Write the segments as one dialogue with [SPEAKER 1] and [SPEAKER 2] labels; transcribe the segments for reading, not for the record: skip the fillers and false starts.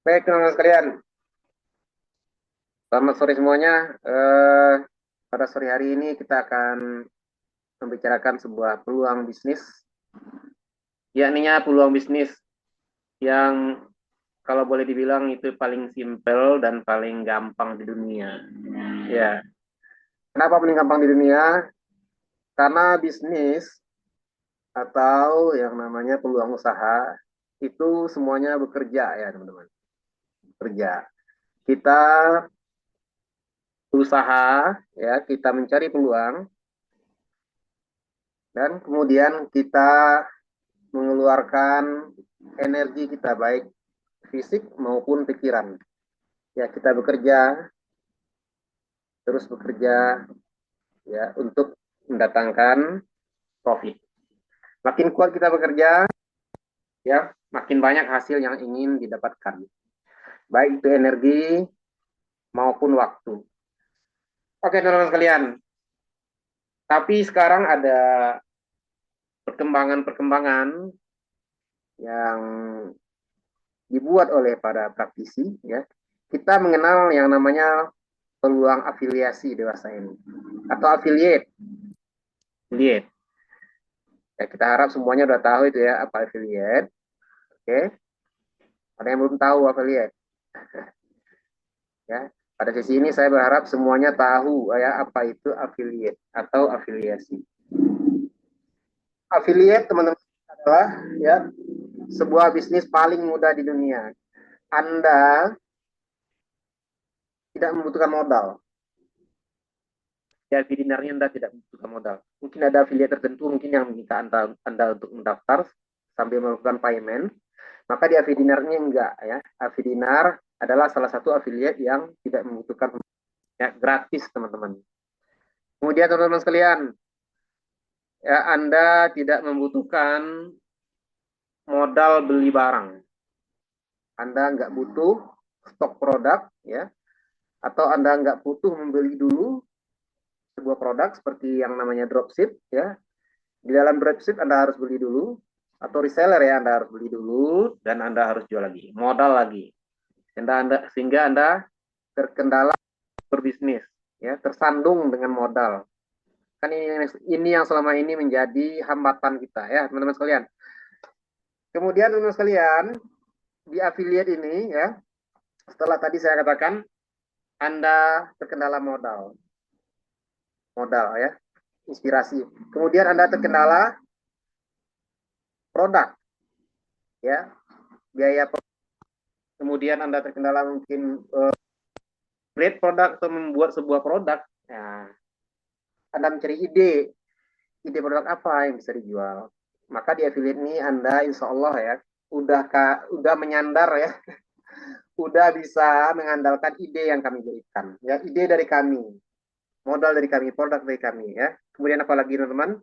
[SPEAKER 1] Baik, teman-teman sekalian. Selamat sore semuanya. Pada sore hari ini kita akan membicarakan sebuah peluang bisnis, yakninya peluang bisnis yang kalau boleh dibilang itu paling simpel dan paling gampang di dunia. Ya, kenapa paling gampang di dunia? Karena bisnis atau yang namanya peluang usaha itu semuanya bekerja ya, teman-teman. Bekerja. Kita berusaha ya, kita mencari peluang dan kemudian kita mengeluarkan energi kita baik fisik maupun pikiran. Ya, kita bekerja terus bekerja ya untuk mendatangkan profit. Makin kuat kita bekerja, ya, makin banyak hasil yang ingin didapatkan. Baik itu energi maupun waktu. Oke, teman-teman sekalian. Tapi sekarang ada perkembangan-perkembangan yang dibuat oleh para praktisi ya. Kita mengenal yang namanya peluang afiliasi dewasa ini atau affiliate. Affiliate. Ya, kita harap semuanya udah tahu itu ya apa affiliate. Oke. Ada yang belum tahu affiliate. Ya. Pada sesi ini saya berharap semuanya tahu ya apa itu affiliate atau afiliasi. Affiliate teman-teman adalah ya sebuah bisnis paling mudah di dunia. Anda tidak membutuhkan modal. Ya, dinarnya Anda tidak membutuhkan modal. Mungkin ada affiliate tertentu mungkin yang meminta Anda untuk mendaftar sambil melakukan payment. Maka di Avidinar ini enggak ya. Avidinar adalah salah satu affiliate yang tidak membutuhkan ya, gratis teman-teman. Kemudian teman-teman sekalian, ya Anda tidak membutuhkan modal beli barang. Anda nggak butuh stok produk ya, atau Anda nggak butuh membeli dulu sebuah produk seperti yang namanya dropship ya. Di dalam dropship Anda harus beli dulu atau reseller ya Anda harus beli dulu dan Anda harus jual lagi, modal lagi. Sehingga Anda terkendala berbisnis ya, tersandung dengan modal. Kan ini yang selama ini menjadi hambatan kita ya, teman-teman sekalian. Kemudian teman-teman sekalian, di affiliate ini ya, setelah tadi saya katakan Anda terkendala modal. Modal ya, inspirasi. Kemudian Anda terkendala produk ya, biaya. Kemudian Anda terkendala mungkin create produk atau membuat sebuah produk. Nah, Anda mencari ide produk apa yang bisa dijual. Maka di affiliate ini Anda insya Allah ya udah menyandar ya, udah bisa mengandalkan ide yang kami berikan. Ya, ide dari kami, modal dari kami, produk dari kami ya. Kemudian apalagi teman-teman?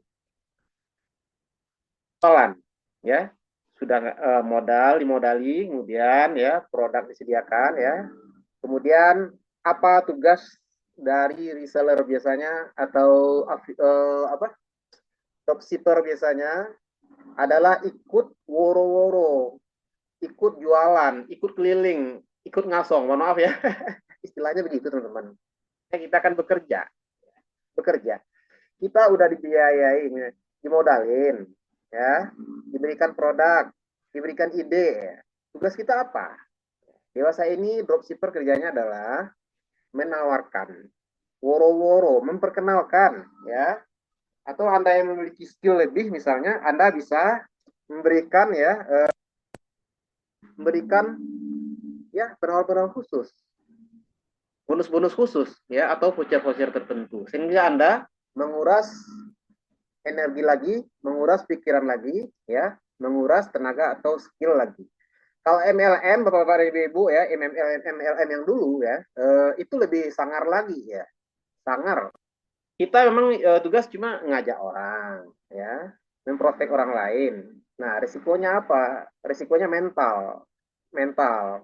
[SPEAKER 1] Jualan ya. Sudah modal dimodali, kemudian ya produk disediakan ya. Kemudian apa tugas dari reseller biasanya atau apa dropshipper biasanya adalah ikut woro-woro, ikut jualan, ikut keliling, ikut ngasong. Mohon maaf ya, istilahnya begitu teman-teman. Kita akan bekerja. Kita udah dibiayai, dimodalin, ya, diberikan produk, diberikan ide. Ya. Tugas kita apa? Dewasa ini dropshipper kerjanya adalah menawarkan, woro-woro, memperkenalkan, ya. Atau Anda yang memiliki skill lebih, misalnya Anda bisa memberikan ya, memberikan ya penawar-penawar khusus, bonus-bonus khusus ya atau voucher-voucher tertentu sehingga Anda menguras energi lagi, menguras pikiran lagi ya, menguras tenaga atau skill lagi. Kalau MLM Bapak-bapak Ibu ya, MLM yang dulu ya, itu lebih sangar lagi ya. Sangar. Kita memang tugas cuma ngajak orang ya, memprotek orang lain. Nah, risikonya apa? Risikonya mental. Mental.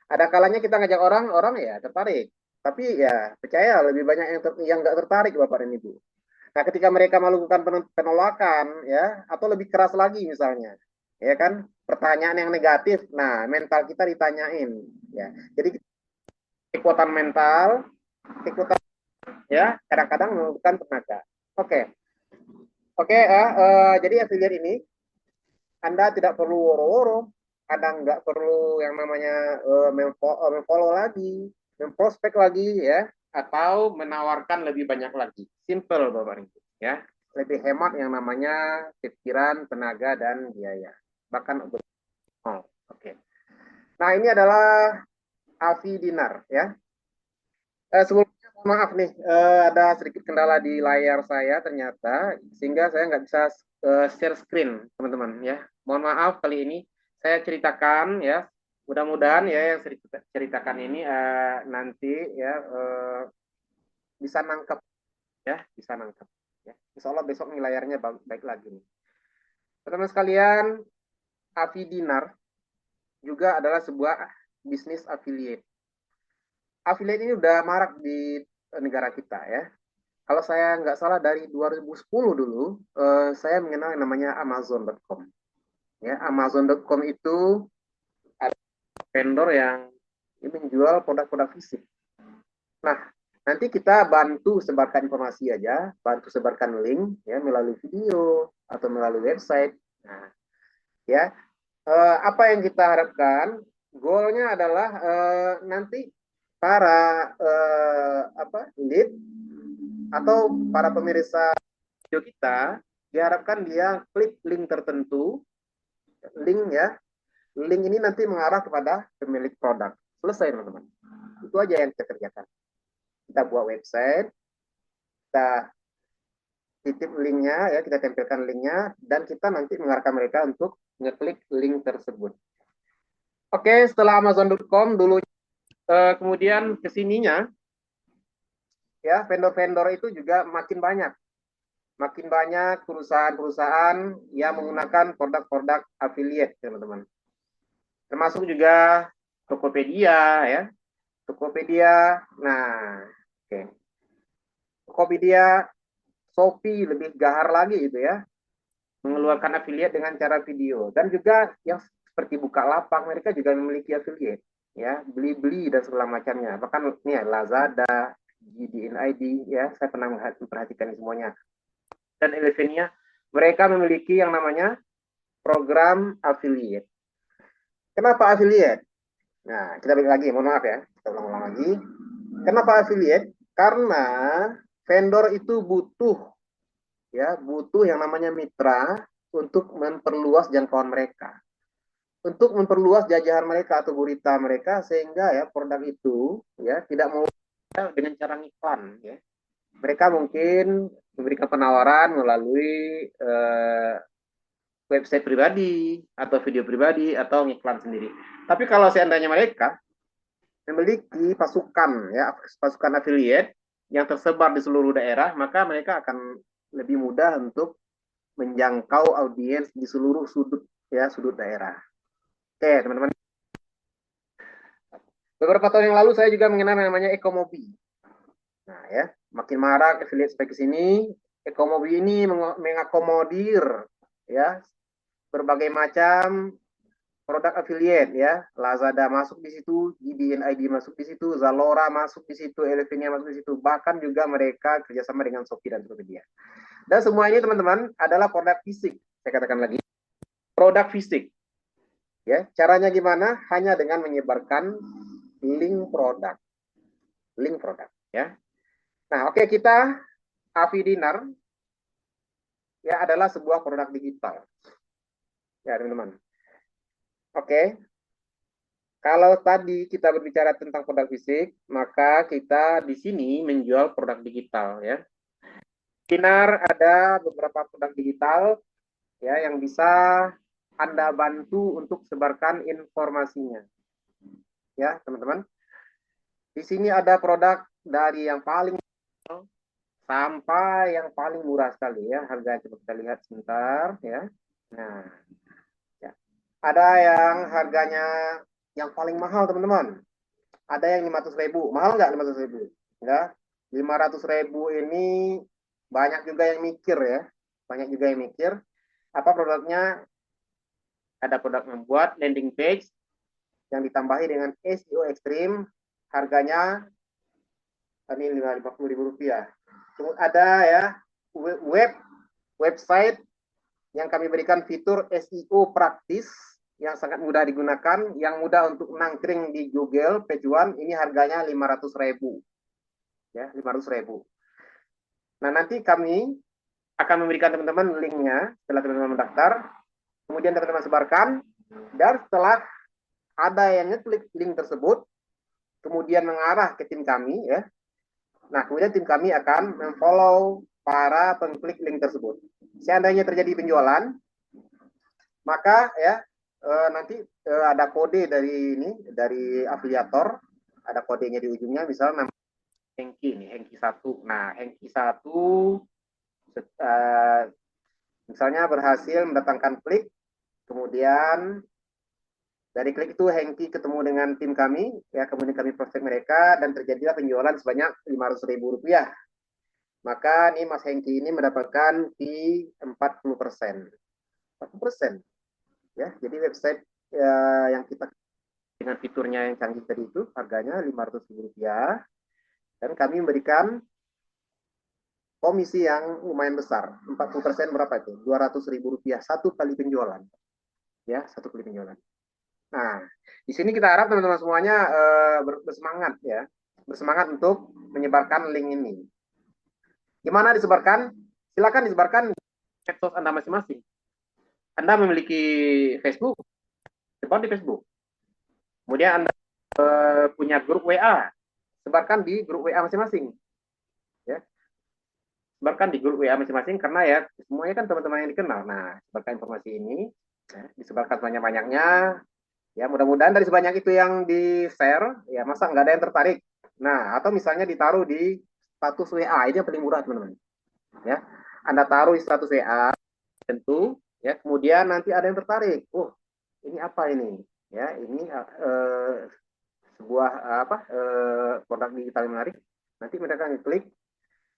[SPEAKER 1] Ada kalanya kita ngajak orang, orang ya tertarik. Tapi ya percaya lebih banyak yang nggak tertarik Bapak dan Ibu. Nah, ketika mereka melakukan penolakan ya atau lebih keras lagi misalnya, ya kan? pertanyaan yang negatif. Nah, mental kita ditanyain, ya. Jadi kekuatan mental, kekuatan ya kadang-kadang membutuhkan tenaga. Oke, oke. Jadi affiliate ini Anda tidak perlu woro-woro, Anda nggak perlu yang namanya memfollow lagi, memprospek lagi, ya, atau menawarkan lebih banyak lagi. Simple, Bapak Ibu, ya. Lebih hemat yang namanya pikiran, tenaga, dan biaya. Bahkan untuk oke. Nah, ini adalah Alfi Dinar, ya. Sebelumnya mohon maaf nih, ada sedikit kendala di layar saya ternyata, sehingga saya nggak bisa share screen, teman-teman, ya. Mohon maaf kali ini saya ceritakan, ya. Mudah-mudahan ya yang saya ceritakan ini nanti ya bisa nangkep, ya, bisa nangkep. Ya. Insya Allah besok nih layarnya baik lagi nih. Teman-teman sekalian, Afi Dinar juga adalah sebuah bisnis affiliate. Affiliate ini udah marak di negara kita, ya. Kalau saya nggak salah dari 2010 dulu, saya mengenal yang namanya Amazon.com. Ya, Amazon.com itu ada vendor yang menjual produk-produk fisik. Nah, nanti kita bantu sebarkan informasi aja, bantu sebarkan link ya melalui video atau melalui website. Nah, ya apa yang kita harapkan? Goalnya adalah nanti para lead atau para pemirsa video kita diharapkan dia klik link tertentu, link ya, link ini nanti mengarah kepada pemilik produk. Selesai, teman-teman. Itu aja yang kita kerjakan. Kita buat website, kita titip linknya, ya, kita tempelkan linknya, dan kita nanti mengarahkan mereka untuk ngeklik link tersebut. Oke, setelah Amazon.com dulu, kemudian kesininya, ya, vendor-vendor itu juga makin banyak. Makin banyak perusahaan-perusahaan yang menggunakan produk-produk affiliate, teman-teman. Termasuk juga Tokopedia, ya. Tokopedia. Nah, oke. Okay. Tokopedia, Shopee lebih gahar lagi gitu ya. Mengeluarkan affiliate dengan cara video. Dan juga yang seperti Bukalapak, mereka juga memiliki affiliate, ya, beli-beli dan segala macamnya. Bahkan nih Lazada, JDNID, ya, saya pernah memperhatikan semuanya. Dan Elevenia, mereka memiliki yang namanya program affiliate. Kenapa affiliate? Nah, kita balik lagi, mohon maaf ya, kita ulang-ulang lagi. Kenapa affiliate? Karena vendor itu butuh, ya, butuh yang namanya mitra untuk memperluas jangkauan mereka, untuk memperluas jajahan mereka atau gurita mereka, sehingga ya produk itu ya tidak mau dengan cara iklan, ya. Mereka mungkin memberikan penawaran melalui website pribadi atau video pribadi atau ngiklan sendiri. Tapi kalau seandainya mereka memiliki pasukan, ya, pasukan affiliate yang tersebar di seluruh daerah, maka mereka akan lebih mudah untuk menjangkau audiens di seluruh sudut, ya, sudut daerah. Oke, teman-teman. Beberapa tahun yang lalu saya juga mengenal yang namanya Ekomobi. Nah, ya, makin marak affiliate seperti sini. Ekomobi ini mengakomodir, ya, berbagai macam produk affiliate, ya. Lazada masuk di situ, JDNID masuk di situ, Zalora masuk di situ, Elevenia masuk di situ. Bahkan juga mereka kerjasama dengan Shopee dan Tokopedia. Dan semua ini, teman-teman, adalah produk fisik. Saya katakan lagi, produk fisik. Ya, caranya gimana? Hanya dengan menyebarkan link produk. Link produk, ya. Nah, oke, kita Afi Dinar ya adalah sebuah produk digital. Ya, teman-teman. Oke. Kalau tadi kita berbicara tentang produk fisik, maka kita di sini menjual produk digital, ya. Dinar ada beberapa produk digital, ya, yang bisa Anda bantu untuk sebarkan informasinya. Ya, teman-teman. Di sini ada produk dari yang paling sampai yang paling murah sekali, ya. Harga coba kita lihat sebentar, ya. Nah, ya. Ada yang harganya yang paling mahal, teman-teman. Ada yang 500.000. Mahal nggak 500.000? Enggak. 500.000 ini banyak juga yang mikir, ya. Banyak juga yang mikir. Apa produknya? ada produk membuat landing page yang ditambahi dengan SEO ekstrim, harganya ini Rp50.000. Ada ya website yang kami berikan fitur SEO praktis yang sangat mudah digunakan, yang mudah untuk nangkring di Google page one, ini harganya 500.000. Ya, 500.000. Nah, nanti kami akan memberikan teman-teman linknya setelah teman-teman mendaftar, kemudian teman-teman sebarkan, dan setelah ada yang ngeklik link tersebut, kemudian mengarah ke tim kami, ya. Nah, kemudian tim kami akan memfollow para pengklik link tersebut. Seandainya terjadi penjualan, maka ya nanti ada kode dari afiliator, ada kodenya di ujungnya, misalnya nama Hengki nih, Hengki 1. Nah, Hengki 1 misalnya berhasil mendatangkan klik, kemudian dari klik itu Hengki ketemu dengan tim kami, ya, kemudian kami prospek mereka dan terjadilah penjualan sebanyak Rp500.000. Maka nih Mas Hengki ini mendapatkan fee 40%. 40%. Ya, jadi website yang kita dengan fiturnya yang canggih tadi itu harganya Rp500.000 dan kami memberikan komisi yang lumayan besar. 40% berapa itu? Rp200.000 satu kali penjualan. Ya, satu kali penjualan. Nah, di sini kita harap teman-teman semuanya bersemangat ya, bersemangat untuk menyebarkan link ini. Gimana disebarkan? Silakan disebarkan di medsos Anda masing-masing. Anda memiliki Facebook, sebar di Facebook. Kemudian Anda punya grup WA, sebarkan di grup WA masing-masing. Ya, sebarkan di grup WA masing-masing karena ya semuanya kan teman-teman yang dikenal. Nah, sebarkan informasi ini, ya, disebarkan banyak-banyaknya. Ya, mudah-mudahan dari sebanyak itu yang di-share, ya masa nggak ada yang tertarik. Nah, atau misalnya ditaruh di status WA, ini yang paling murah, teman-teman. Ya, Anda taruh di status WA, tentu, ya, kemudian nanti ada yang tertarik. Oh, ini apa ini? Ya, ini sebuah produk digital yang menarik. Nanti mereka klik.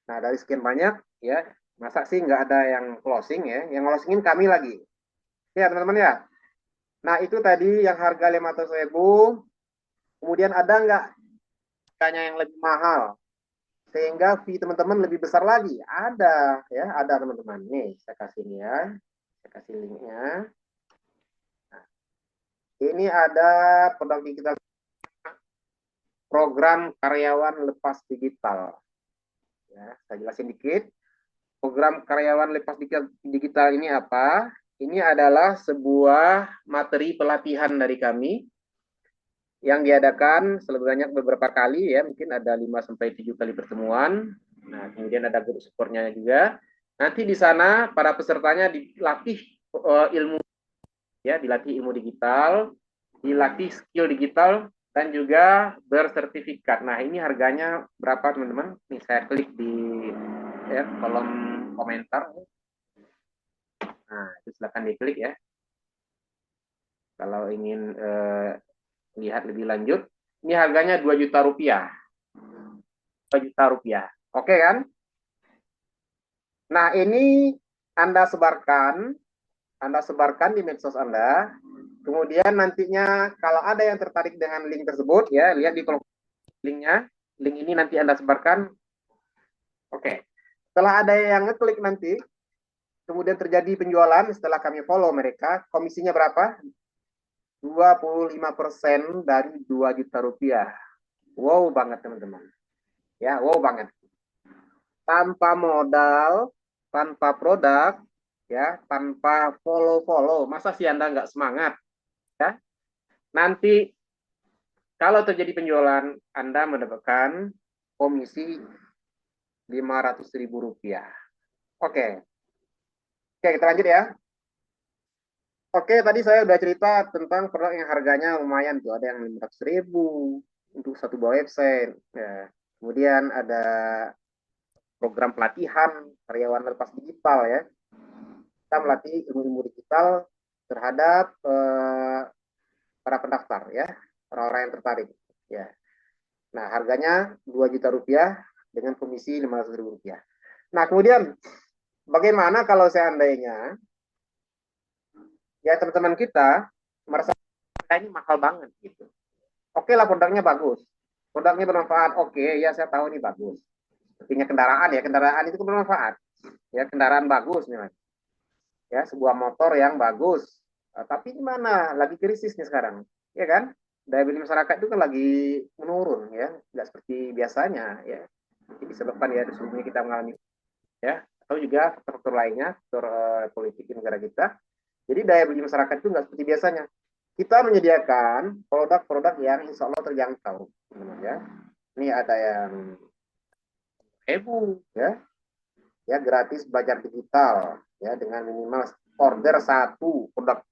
[SPEAKER 1] Nah, dari sekian banyak, ya, masa sih nggak ada yang closing ya? Yang closingin kami lagi. Ya, teman-teman ya. Nah, itu tadi yang harga 500.000. Kemudian ada nggak harganya yang lebih mahal? Sehingga fee teman-teman lebih besar lagi. Ada, ya, ada teman-teman. Nih, saya kasih ini ya. Saya kasih linknya. Nah, ini ada produk digital, program karyawan lepas digital. Ya, saya jelasin dikit. Program karyawan lepas digital ini apa? Ini adalah sebuah materi pelatihan dari kami yang diadakan sebanyak beberapa kali ya, mungkin ada 5-7 kali pertemuan. Nah, kemudian ada grup supportnya juga. Nanti di sana para pesertanya dilatih ilmu ya, dilatih ilmu digital, dilatih skill digital dan juga bersertifikat. Nah, ini harganya berapa teman-teman? Nih saya klik di ya, kolom komentar. Nah, itu silakan diklik ya. Kalau ingin lihat lebih lanjut, ini harganya Rp2 juta. Rp2 juta. Oke kan? Nah, ini Anda sebarkan di medsos Anda. Kemudian nantinya kalau ada yang tertarik dengan link tersebut, ya lihat di kolom linknya. Link ini nanti Anda sebarkan. Oke. Setelah ada yang ngeklik nanti, kemudian terjadi penjualan setelah kami follow mereka, komisinya berapa? 25% dari Rp2 juta. Wow banget teman-teman. Ya, wow banget. Tanpa modal, tanpa produk, ya, tanpa follow-follow. Masa sih Anda nggak semangat? Ya, nanti kalau terjadi penjualan, Anda mendapatkan komisi Rp500.000. Oke. Oke, kita lanjut ya. Oke, tadi saya udah cerita tentang produk yang harganya lumayan tuh. Ada yang 500.000 untuk satu buah website. Ya. Kemudian ada program pelatihan karyawan lepas digital ya. Kita melatih ilmu-ilmu digital terhadap para pendaftar ya, orang-orang yang tertarik ya. Nah, harganya Rp2 juta dengan komisi Rp500.000. Nah, kemudian bagaimana kalau seandainya ya teman-teman kita merasa ini mahal banget gitu. Oke lah produknya bagus, produknya bermanfaat. Oke, ya saya tahu ini bagus. Sepertinya kendaraan ya, kendaraan itu bermanfaat. Ya kendaraan bagus nih, ya sebuah motor yang bagus. Tapi gimana? Lagi krisis nih sekarang, ya kan? Daya beli masyarakat itu kan lagi menurun ya, nggak seperti biasanya ya. Jadi disebabkan ya sebelumnya kita mengalami ya, atau juga faktor-faktor lainnya, faktor politik di negara kita. Jadi daya beli masyarakat itu nggak seperti biasanya. Kita menyediakan produk-produk yang insya Allah terjangkau, ya. Ini ada yang ya, ya gratis belajar digital, ya dengan minimal order satu produk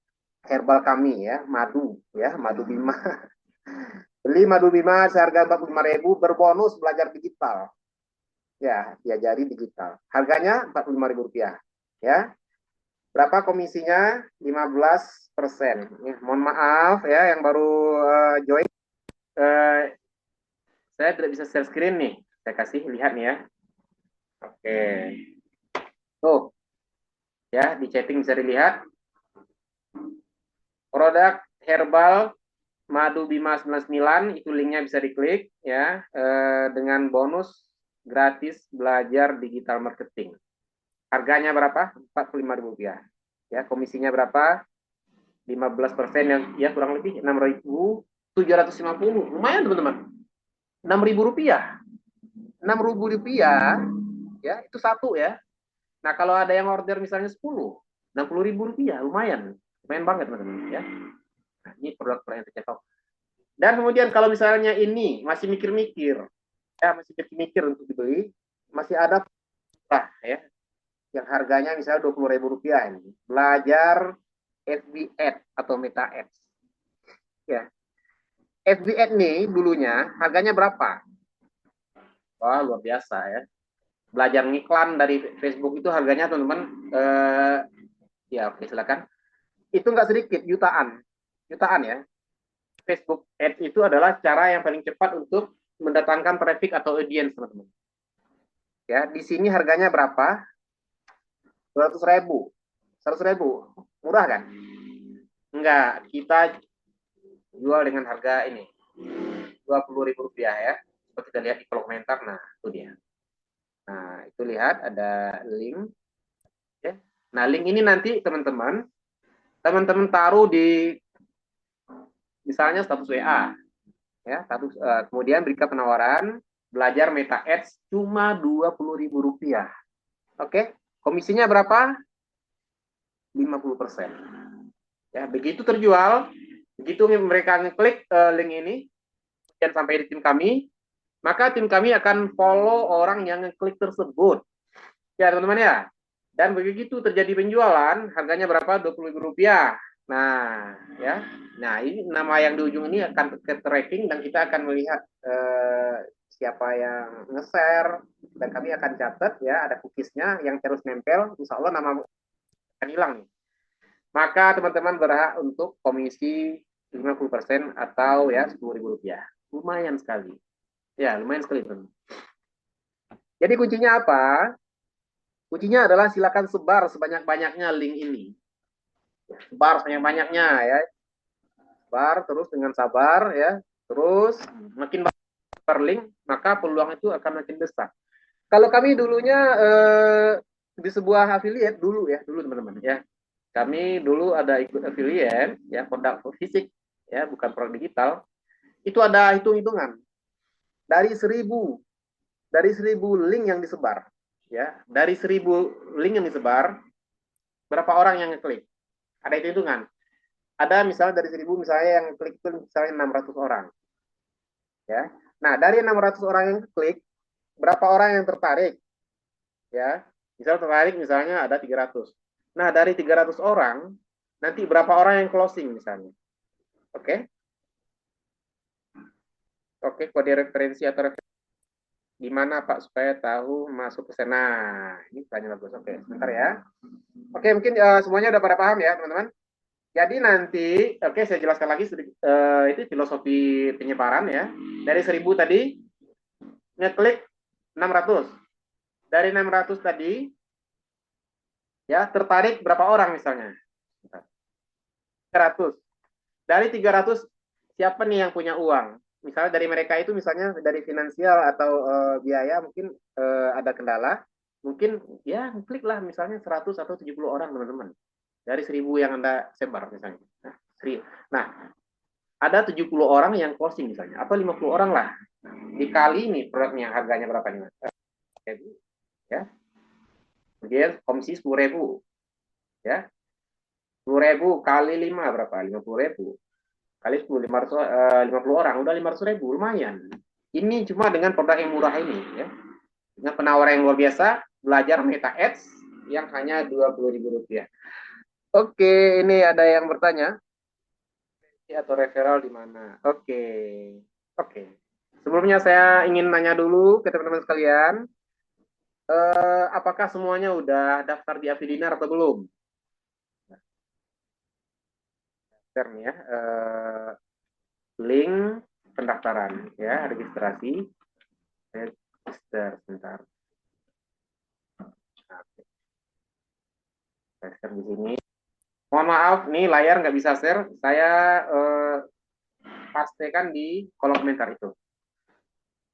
[SPEAKER 1] herbal kami ya madu Bima. Beli madu Bima seharga 45.000 berbonus belajar digital. Ya, diajari digital. Harganya Rp45.000. Ya. Berapa komisinya? 15%. Ya, mohon maaf ya yang baru join. Saya tidak bisa share screen nih. Saya kasih lihat nih ya. Oke. Tuh. Ya, di chatting bisa dilihat. Produk herbal Madu Bima 99 itu linknya bisa diklik ya, dengan bonus gratis belajar digital marketing. Harganya berapa? Rp45.000. Ya, komisinya berapa? 15% yang ya kurang lebih 6.750. Lumayan teman-teman. Rp6.000. Rp6.000 ya, itu satu ya. Nah, kalau ada yang order misalnya 10, Rp60.000, lumayan. Lumayan banget teman-teman ya. Nah, ini produk-produk yang terjangkau. Dan kemudian kalau misalnya ini masih mikir-mikir, ya masih mikir-mikir untuk dibeli, masih ada ya yang harganya misalnya Rp20.000 ini. Belajar FB Ad atau Meta Ads. Ya. FB Ad nih dulunya harganya berapa? Wah, luar biasa ya. Belajar ngiklan dari Facebook itu harganya teman-teman ya oke silakan. Itu nggak sedikit, jutaan. Jutaan ya. Facebook Ads itu adalah cara yang paling cepat untuk mendatangkan traffic atau audience, teman-teman. Ya, di sini harganya berapa? 200.000. 100.000. Murah kan? Enggak, kita jual dengan harga ini. Rp20.000 ya. Coba kita lihat di kolom komentar. Nah, itu dia. Nah, itu lihat ada link. Ya. Nah, link ini nanti teman-teman taruh di misalnya status WA. Ya, status, kemudian berikan penawaran belajar Meta Ads cuma Rp20.000. Oke, komisinya berapa? 50%. Ya, begitu terjual, begitu mereka ngeklik link ini dan sampai di tim kami, maka tim kami akan follow orang yang ngeklik tersebut. Ya, teman-teman ya. Dan begitu terjadi penjualan, harganya berapa? Rp20.000. Nah, ya. Nah, ini nama yang di ujung ini akan ke tracking dan kita akan melihat siapa yang nge-share dan kami akan catat ya, ada cookiesnya yang terus nempel. Insya Allah nama akan hilang nih. Maka teman-teman berhak untuk komisi 50% atau ya Rp10.000. Lumayan sekali. Ya, lumayan sekali teman. Jadi kuncinya apa? Kuncinya adalah silakan sebar sebanyak-banyaknya link ini. Sebar sebanyak-banyaknya ya. Sebar terus dengan sabar ya. Terus makin banyak link, maka peluang itu akan makin besar. Kalau kami dulunya di sebuah affiliate dulu ya, dulu teman-teman ya. Kami dulu ada ikut affiliate ya, produk fisik ya, bukan produk digital. Itu ada hitung-hitungan. Dari 1.000 link yang disebar ya, dari 1.000 link yang disebar, berapa orang yang ngeklik? Ada hitung-hitungan. Ada misalnya dari 1.000 misalnya yang klik itu misalnya 600 orang. Ya. Nah, dari 600 orang yang klik, berapa orang yang tertarik? Ya. Misal tertarik misalnya ada 300. Nah, dari 300 orang, nanti berapa orang yang closing misalnya? Oke. Oke, kode referensi atau referensi di mana Pak supaya tahu masuk ke sana. Ini tanya bagus. Oke, sebentar ya. Oke, mungkin semuanya udah pada paham ya, teman-teman. Jadi nanti, oke saya jelaskan lagi itu filosofi penyebaran ya. Dari 1.000 tadi, ngeklik 600. Dari 600 tadi, ya tertarik berapa orang misalnya? 300. Dari 300, siapa nih yang punya uang? Misalnya dari mereka itu, misalnya dari finansial atau biaya, mungkin ada kendala. Mungkin ya klik lah misalnya 100 atau 70 orang teman-teman. Dari 1.000 yang Anda sebar misalnya. Nah, ada 70 orang yang closing misalnya, atau 50 orang lah. Dikali nih produknya harganya berapa nih? Ya. Kemudian komisi 10.000. Ya. 10.000 kali 5 berapa? 50.000 kali 10, 50 orang, udah 500.000, lumayan. Ini cuma dengan produk yang murah ini, ya. Dengan penawaran yang luar biasa, belajar Meta Ads yang hanya Rp20.000. Oke, ini ada yang bertanya, atau referral di mana? Oke, oke. Sebelumnya saya ingin nanya dulu ke teman-teman sekalian, apakah semuanya udah daftar di Avidinar atau belum? Daftar nih ya. Link pendaftaran ya, registrasi. Register sebentar. Saya share di sini. Mohon maaf, nih layar nggak bisa share. Saya pastikan di kolom komentar itu.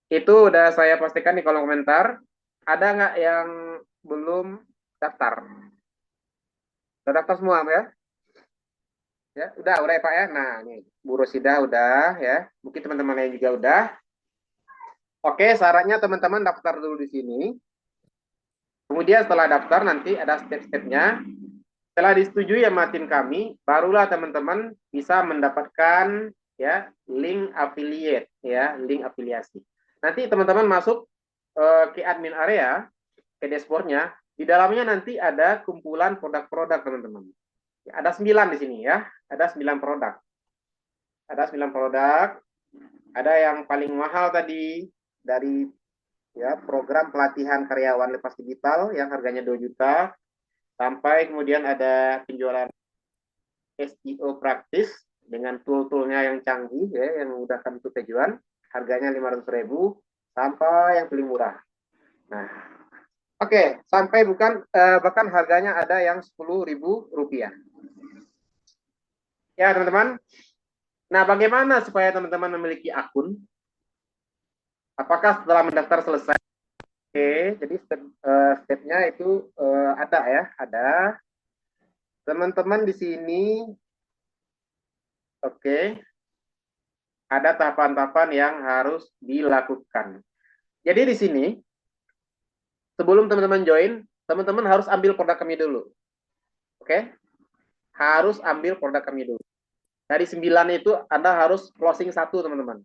[SPEAKER 1] Itu udah saya pastikan di kolom komentar. Ada nggak yang belum daftar? Udah daftar semua ya? Ya, udah ya Pak ya. Nah, ini Bu Rosida udah ya. Mungkin teman-teman lain juga udah. Oke, syaratnya teman-teman daftar dulu di sini. Kemudian setelah daftar nanti ada step-stepnya. Setelah disetujui sama tim kami, barulah teman-teman bisa mendapatkan ya link affiliate ya, link afiliasi. Nanti teman-teman masuk ke admin area, ke dashboardnya, di dalamnya nanti ada kumpulan produk-produk teman-teman. Ya, ada 9 di sini ya, ada 9 produk. Ada 9 produk, ada yang paling mahal tadi dari ya program pelatihan karyawan lepas digital yang harganya 2 juta, sampai kemudian ada penjualan SEO praktis dengan tool-toolnya yang canggih ya, yang memudahkan untuk tujuan, harganya 500.000, sampai yang paling murah. Nah, oke, sampai bahkan harganya ada yang Rp10.000. Ya teman-teman. Nah, bagaimana supaya teman-teman memiliki akun? Apakah setelah mendaftar selesai? Oke, jadi stepnya itu ada ya, ada. Teman-teman di sini, oke, ada tahapan-tahapan yang harus dilakukan. Jadi di sini, sebelum teman-teman join, teman-teman harus ambil produk kami dulu. Oke? Harus ambil produk kami dulu. Dari 9 itu Anda harus closing 1, teman-teman.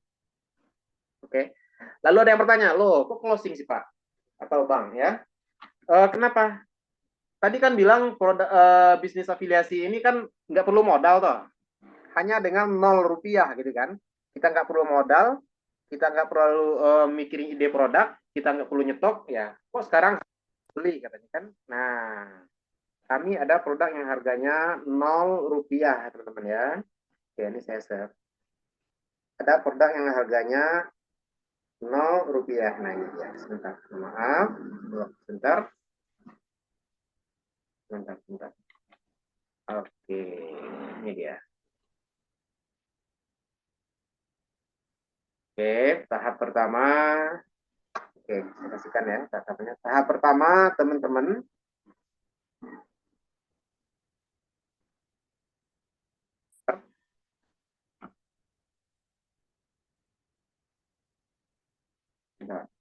[SPEAKER 1] Oke? Lalu ada yang bertanya, loh kok closing sih Pak? Atau Bang ya? Kenapa? Tadi kan bilang produk bisnis afiliasi ini kan nggak perlu modal toh. Hanya dengan Rp0 gitu kan. Kita nggak perlu modal, kita nggak perlu mikirin ide produk, kita nggak perlu nyetok, ya. Kok sekarang beli katanya kan? Nah, kami ada produk yang harganya Rp0, teman-teman ya. Oke, ini saya share. Ada produk yang harganya Rp0. Nah, ini dia. Sebentar, maaf. Sebentar. Sebentar. Oke, ini dia. Oke, tahap pertama. Oke, saya kasihkan ya tahapnya. Tahap pertama, teman-teman.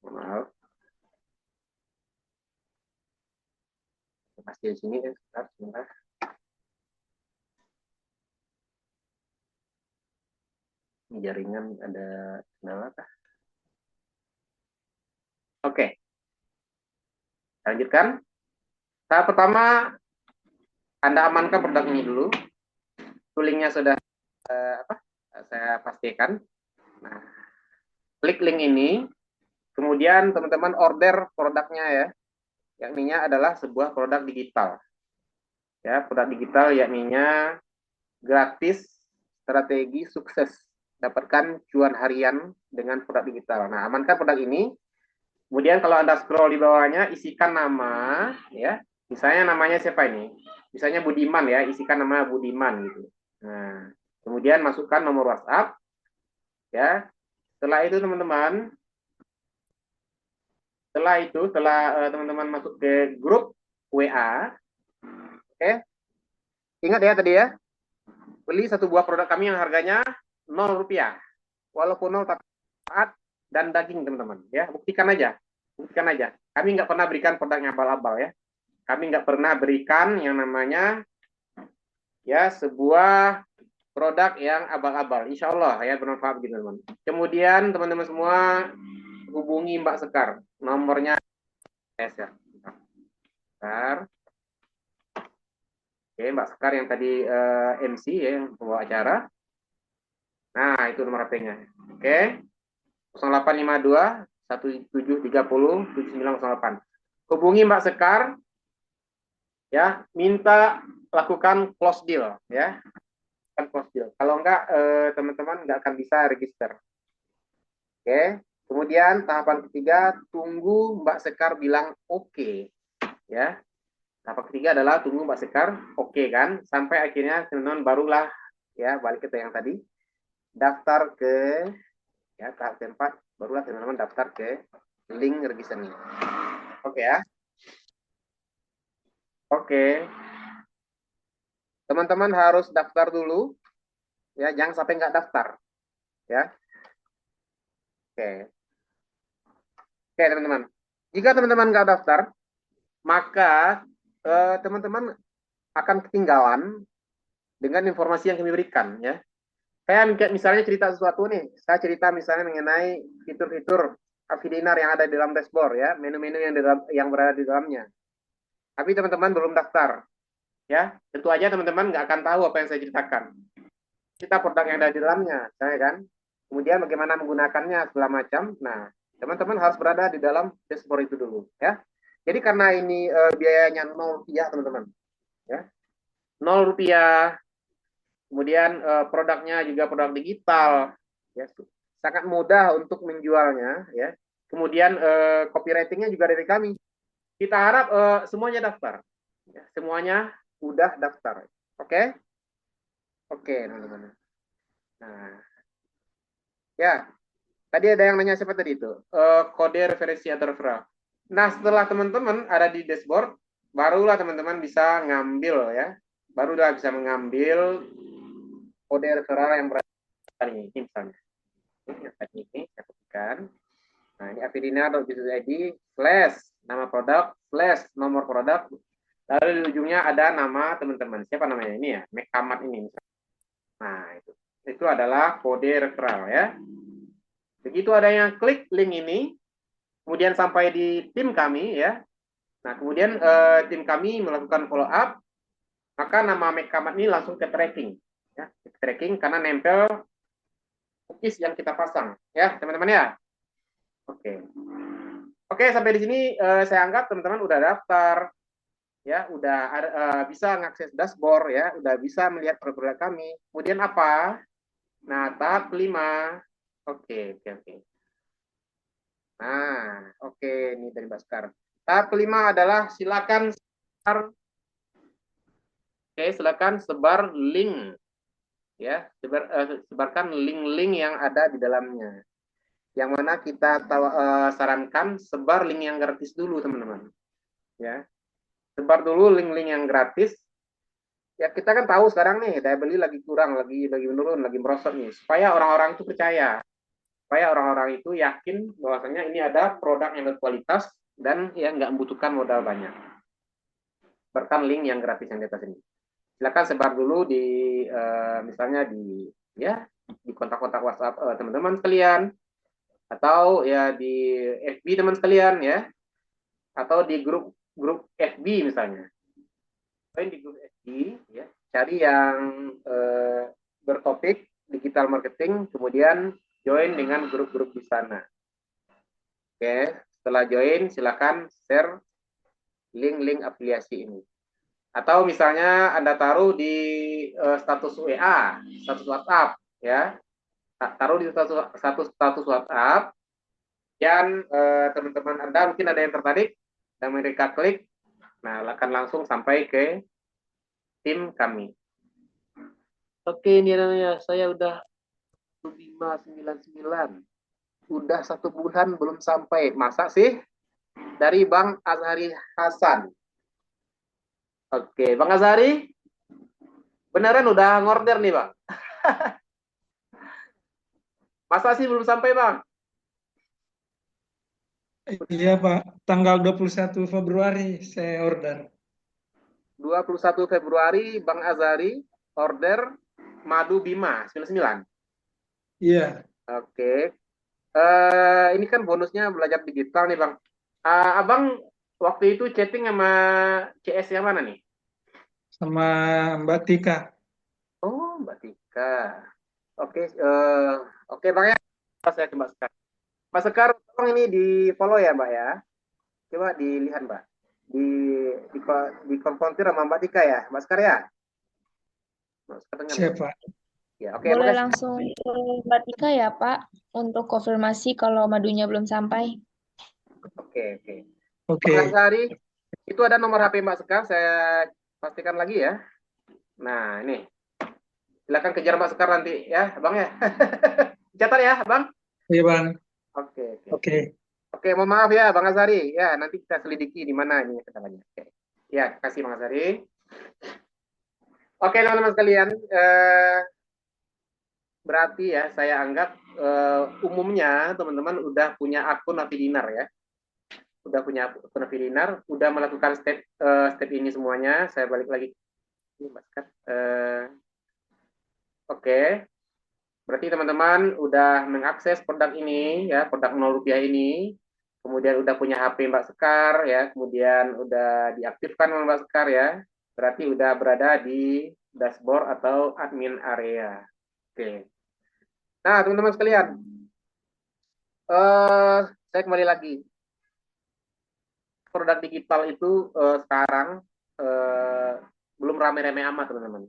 [SPEAKER 1] Maaf. Pasti di sini ya, sebentar. Jaringan ada kendala kah? Oke, lanjutkan. Tahap pertama, Anda amankan produk ini dulu. Toolingnya sudah saya pastikan. Nah, klik link ini, kemudian teman-teman order produknya ya. Yakninya adalah sebuah produk digital. Ya, produk digital yakninya gratis strategi sukses. Dapatkan cuan harian dengan produk digital. Nah, amankan produk ini. Kemudian kalau Anda scroll di bawahnya, isikan nama, ya. Misalnya namanya siapa ini? Misalnya Budiman ya, isikan nama Budiman gitu. Nah, kemudian masukkan nomor WhatsApp, ya. Setelah itu teman-teman, setelah teman-teman masuk ke grup WA, oke, ingat ya tadi ya, beli satu buah produk kami yang harganya 0 rupiah, walaupun 0 tapi manfaat dan daging teman-teman, ya. Buktikan aja. Kami nggak pernah berikan produk yang abal-abal ya. Kami nggak pernah berikan yang namanya ya sebuah produk yang abal-abal. Insya Allah ya bermanfaat gitu teman. Kemudian teman-teman semua hubungi Mbak Sekar. Nomornya ya. Sekar. Oke, Mbak Sekar yang tadi MC ya, yang pembawa acara. Nah, itu nomor HP-nya. Oke. 0852 1730 7908. Hubungi Mbak Sekar ya, minta lakukan close deal ya. Close deal. Kalau enggak teman-teman enggak akan bisa register. Oke. Kemudian tahapan ketiga, tunggu Mbak Sekar bilang oke. Ya. Tahapan ketiga adalah tunggu Mbak Sekar oke kan, sampai akhirnya teman-teman barulah ya balik ke yang tadi, daftar ke ya tahap keempat, barulah teman-teman daftar ke link registernya. Oke ya. Oke. Teman-teman harus daftar dulu ya, jangan sampai nggak daftar ya. Oke. Oke teman-teman. Jika teman-teman nggak daftar, maka teman-teman akan ketinggalan dengan informasi yang kami berikan ya. Kayak misalnya cerita sesuatu nih, saya cerita misalnya mengenai fitur-fitur Afidinar yang ada di dalam dashboard ya, menu-menu yang berada di dalamnya. Tapi teman-teman belum daftar ya, tentu aja teman-teman nggak akan tahu apa yang saya ceritakan. Kita produk yang ada di dalamnya, saya kan. Kemudian bagaimana menggunakannya segala macam. Nah, teman-teman harus berada di dalam dashboard itu dulu ya. Jadi karena ini biayanya 0 rupiah teman-teman ya, 0 rupiah. Kemudian produknya juga produk digital, ya, sangat mudah untuk menjualnya, ya. Kemudian copywritingnya juga dari kami. Kita harap semuanya daftar, ya, semuanya udah daftar, oke? Oke, teman-teman. Nah, ya, tadi ada yang nanya siapa tadi itu? Kode referensi atau referral. Nah, setelah teman-teman ada di dashboard, barulah teman-teman bisa ngambil ya, barulah bisa mengambil kode referral yang berada ini misalnya. Yang tadi ini saya ketikkan. Nah, ini avidina.business.id slash nama produk slash nomor produk. Lalu di ujungnya ada nama teman-teman. Siapa namanya ini ya? Mekamat ini. Nah, itu adalah kode referral ya. Begitu ada yang klik link ini, kemudian sampai di tim kami ya. Nah, kemudian tim kami melakukan follow up, maka nama Mekamat ini langsung ke tracking. Ya, ke tracking karena nempel cookies yang kita pasang. Ya, teman-teman ya. Oke. Oke, sampai di sini saya anggap teman-teman udah daftar, ya, udah bisa mengakses dashboard, ya, udah bisa melihat produk kami. Kemudian apa? Nah, tahap kelima. Oke, oke, oke. Nah, oke, ini dari Baskar. Tahap kelima adalah silakan sebar, oke, silakan sebar link, ya, sebarkan link-link yang ada di dalamnya. Yang mana kita sarankan sebar link yang gratis dulu, teman-teman. Ya, sebar dulu link-link yang gratis. Ya kita kan tahu sekarang nih daya beli lagi kurang, lagi menurun, lagi merosot nih. Supaya orang-orang itu percaya, supaya orang-orang itu yakin bahwasanya ini ada produk yang berkualitas dan yang nggak membutuhkan modal banyak. Sebarkan link yang gratis yang di atas ini. Silakan sebar dulu di misalnya di ya di kontak-kontak WhatsApp teman-teman sekalian, atau ya di FB teman sekalian ya, atau di grup FB misalnya. Di grup FB ya, cari yang bertopik digital marketing, kemudian join dengan grup-grup di sana. Oke, setelah join silakan share link-link afiliasi ini. Atau misalnya Anda taruh di status WA, status WhatsApp ya. Taruh di status WhatsApp, dan teman-teman Anda mungkin ada yang tertarik dan mereka klik, nah akan langsung sampai ke tim kami. Oke, ini namanya saya udah 599. Udah 1 bulan belum sampai. Masa sih? Dari Bang Azhari Hasan. Oke, Bang Azhari, beneran udah ngorder nih, Bang? Masa sih belum sampai, Bang?
[SPEAKER 2] Iya Pak, tanggal 21 Februari saya order.
[SPEAKER 1] 21 Februari, Bang Azhari order madu Bima 99.
[SPEAKER 2] Iya,
[SPEAKER 1] Oke. Ini kan bonusnya belajar digital nih, Bang. Abang waktu itu chatting sama CS yang mana nih?
[SPEAKER 2] sama Mbak Tika.
[SPEAKER 1] Oh, Mbak Tika. Oke, oke Bang ya. Saya coba sekarang. Mas Sekar, tolong ini di follow ya, Mbak ya. Coba dilihat, Mbak. Di di, dikonfrontir sama Mbak Tika ya, Mbak Sekar ya. Mbak Sekar dengar ya?
[SPEAKER 2] Siapa?
[SPEAKER 1] Ya, oke,
[SPEAKER 3] Boleh
[SPEAKER 1] makasih.
[SPEAKER 3] langsung ke Mbak Tika ya, Pak, untuk konfirmasi kalau madunya belum sampai.
[SPEAKER 1] Oke, oke. Bang
[SPEAKER 2] Oke,
[SPEAKER 1] Azhari, itu ada nomor HP Mbak Sekar, saya pastikan lagi ya. Nah, ini. Silakan kejar Mbak Sekar nanti ya, Bang ya. Catat ya, Bang.
[SPEAKER 2] iya Bang.
[SPEAKER 1] Oke, oke.
[SPEAKER 2] Oke,
[SPEAKER 1] Oke, mohon maaf ya, Bang Azhari. Ya, nanti kita selidiki di mana ini kesalahannya. Oke. Ya, kasih Bang Azhari. Oke, teman-teman sekalian, berarti ya saya anggap umumnya teman-teman udah punya akun Navidinar ya. Udah punya akun Navidinar, udah melakukan step ini semuanya. Saya balik lagi. Oke, berarti teman-teman udah mengakses produk ini ya, produk 0 rupiah ini. Kemudian udah punya HP Mbak Sekar ya, kemudian udah diaktifkan oleh Mbak Sekar ya. Berarti udah berada di dashboard atau admin area. Oke. Nah, teman-teman sekalian, saya kembali lagi. Produk digital itu sekarang eh, belum rame-rame amat, teman-teman.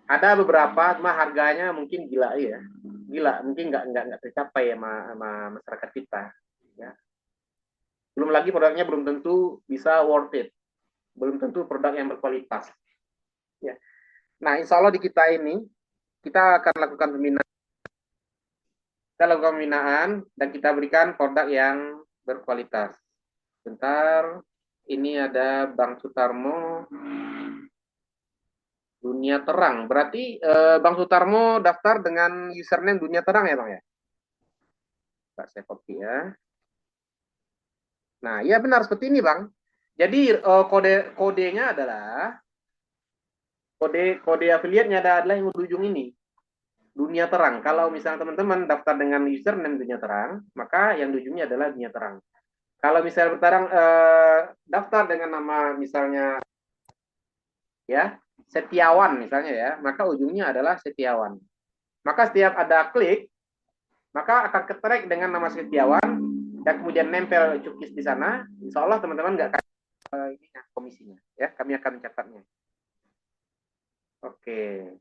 [SPEAKER 1] Ada beberapa, cuma harganya mungkin gila ya. Gila, mungkin nggak tercapai ya sama masyarakat kita. Ya. Belum lagi produknya belum tentu bisa worth it. Belum tentu produk yang berkualitas. Ya. Nah, insya Allah di kita ini, kita akan lakukan pembinaan. Kita lakukan pembinaan dan kita berikan produk yang berkualitas. Bentar, ini ada Bang Sutarmo, Dunia Terang. Berarti Bang Sutarmo daftar dengan username Dunia Terang ya Bang ya? Saya copy ya. Nah, iya benar seperti ini Bang. Jadi kodenya adalah kode affiliate-nya adalah yang ujung ini. Dunia Terang. Kalau misalnya teman-teman daftar dengan username Dunia Terang, maka yang ujungnya adalah Dunia Terang. Kalau misalnya bertarang daftar dengan nama misalnya ya Setiawan misalnya ya, maka ujungnya adalah Setiawan. Maka setiap ada klik, maka akan ketrek dengan nama Setiawan dan kemudian nempel cookies di sana. Insya Allah teman-teman nggak akan komisinya, ya kami akan mencatatnya. Oke,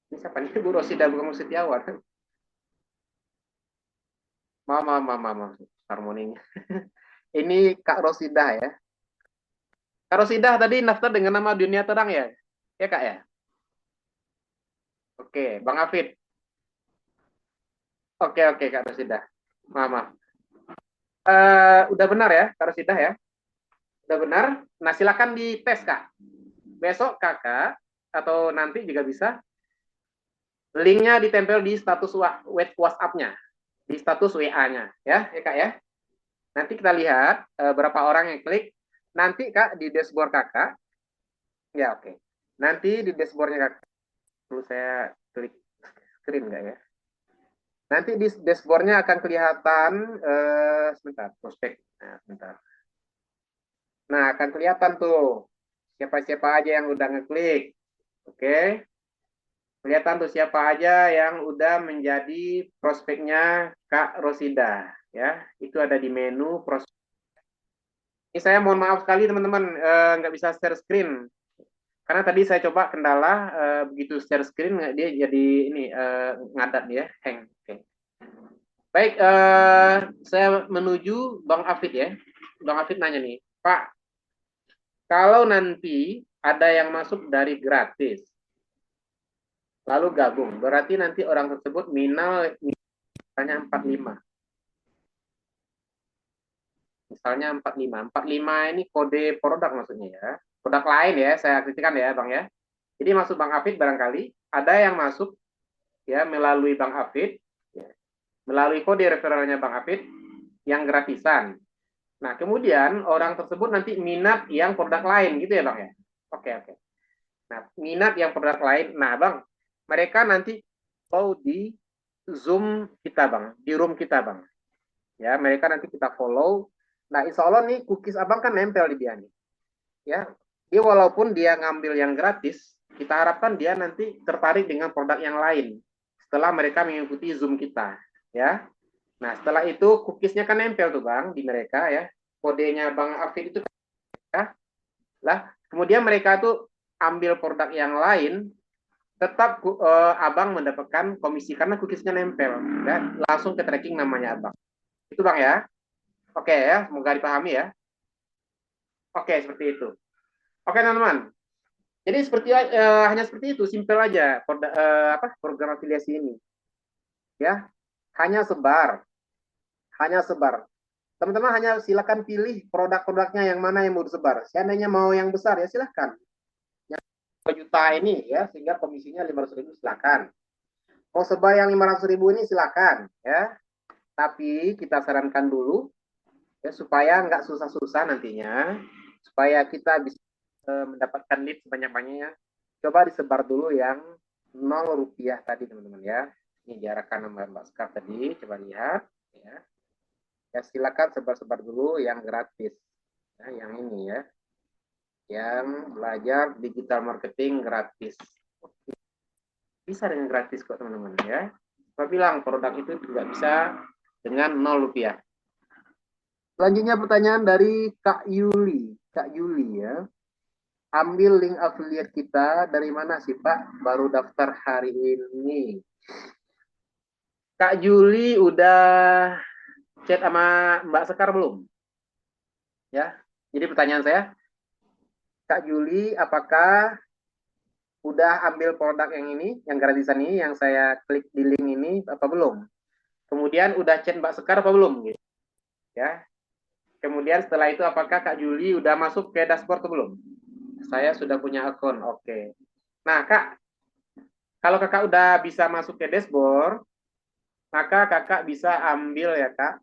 [SPEAKER 1] ini siapa nih Bu Rosida bukan Setiawan? Mama, harmoninya. Ini Kak Rosida ya. Kak Rosida tadi daftar dengan nama Dunia Terang ya, ya Kak ya. Oke, Bang Afid. Oke, Kak Rosida. Maaf. Udah benar ya, Kak Rosida ya? Udah benar. Nah, silakan dites, Kak. Besok Kakak, atau nanti juga bisa, linknya ditempel di status WhatsApp-nya, di status WA-nya. Ya Kak ya? Nanti kita lihat berapa orang yang klik. Nanti, Kak, di dashboard Kakak, ya oke. Nanti di dashboardnya Kakak, perlu saya klik screen nggak ya? Nanti di dashboardnya akan kelihatan, sebentar, prospek. Nah, sebentar. Nah, akan kelihatan tuh siapa-siapa aja yang udah ngeklik. Oke. Kelihatan tuh siapa aja yang udah menjadi prospeknya Kak Rosida. Ya, itu ada di menu prospek. Ini saya mohon maaf sekali teman-teman, nggak bisa share screen. Karena tadi saya coba kendala, begitu share screen, dia jadi ini ngadat ya, hang. Oke. Baik, saya menuju Bang Afid ya. Bang Afid nanya nih, Pak, kalau nanti ada yang masuk dari gratis, lalu gabung. Berarti nanti orang tersebut misalnya 45. Misalnya 45. 45 ini kode produk maksudnya ya. Produk lain ya, saya kritikan ya Bang ya. Jadi masuk Bang Afid barangkali, ada yang masuk ya melalui Bang Afid, ya, melalui kode referralnya Bang Afid yang gratisan. Nah, kemudian orang tersebut nanti minat yang produk lain gitu ya Bang ya. Oke, oke. Nah, minat yang produk lain. Nah, Bang, mereka nanti follow di Zoom kita Bang, di room kita Bang. Ya, mereka nanti kita follow. Nah, insya Allah nih cookies Abang kan nempel di dia nih. Ya, dia walaupun dia ngambil yang gratis, kita harapkan dia nanti tertarik dengan produk yang lain setelah mereka mengikuti Zoom kita. Ya, nah setelah itu cookiesnya kan nempel tuh Bang di mereka ya. Kodenya Bang Afid itu ya. Lah, kemudian mereka tuh ambil produk yang lain, tetap Abang mendapatkan komisi karena cookiesnya nempel ya, langsung ke tracking namanya Abang. Itu Bang ya. Oke ya, semoga dipahami ya. Oke, seperti itu. Oke, teman-teman. Jadi hanya seperti itu, simpel aja program afiliasi ini. Ya, hanya sebar. Hanya sebar. Teman-teman hanya silakan pilih produk-produknya yang mana yang mau disebar. Seandainya mau yang besar ya silakan. Yang 2 juta ini ya, sehingga komisinya 500.000 silakan. Mau sebar yang 500.000 ini silakan ya. Tapi kita sarankan dulu ya supaya nggak susah-susah nantinya, supaya kita bisa mendapatkan lead sebanyak-banyaknya. Coba disebar dulu yang 0 rupiah tadi teman-teman ya. Ini diarahkan sama Mbak Skar tadi, coba lihat ya. Ya silakan sebar-sebar dulu yang gratis. Ya, yang ini ya. Yang belajar digital marketing gratis. Bisa dengan gratis kok teman-teman ya. Saya bilang produk itu juga bisa dengan 0 rupiah. Selanjutnya pertanyaan dari Kak Yuli. Kak Yuli ya. Ambil link affiliate kita dari mana sih Pak? Baru daftar hari ini. Kak Yuli udah chat sama Mbak Sekar belum? Ya. Jadi pertanyaan saya, Kak Yuli, apakah udah ambil produk yang ini, yang gratisan ini, yang saya klik di link ini, apa belum? Kemudian udah chat Mbak Sekar apa belum? Gitu. Ya. Kemudian setelah itu apakah Kak Yuli udah masuk ke dashboard atau belum? Saya sudah punya akun, oke. Nah Kak, kalau kakak udah bisa masuk ke dashboard, maka kakak bisa ambil ya Kak,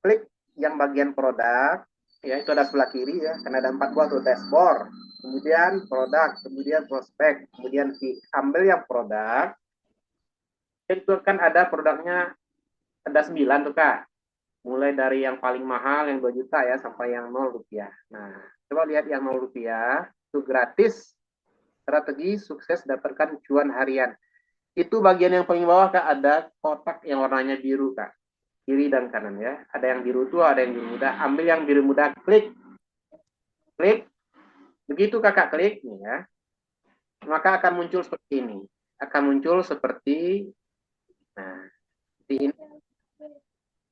[SPEAKER 1] klik yang bagian produk, ya itu ada sebelah kiri ya, karena ada 4 buah tuh dashboard, kemudian produk, kemudian prospek, kemudian ambil yang produk, itu kan ada produknya, ada 9 tuh Kak, mulai dari yang paling mahal yang 2 juta ya, sampai yang 0 rupiah. Nah, coba lihat yang 0 rupiah, itu gratis, strategi sukses dapatkan cuan harian. Itu bagian yang paling bawah Kak, ada kotak yang warnanya biru Kak. Kiri dan kanan ya. Ada yang biru tua, ada yang biru muda. Ambil yang biru muda, klik. Klik. Begitu Kakak klik nih ya. Maka akan muncul seperti ini. Akan muncul seperti nah, seperti ini.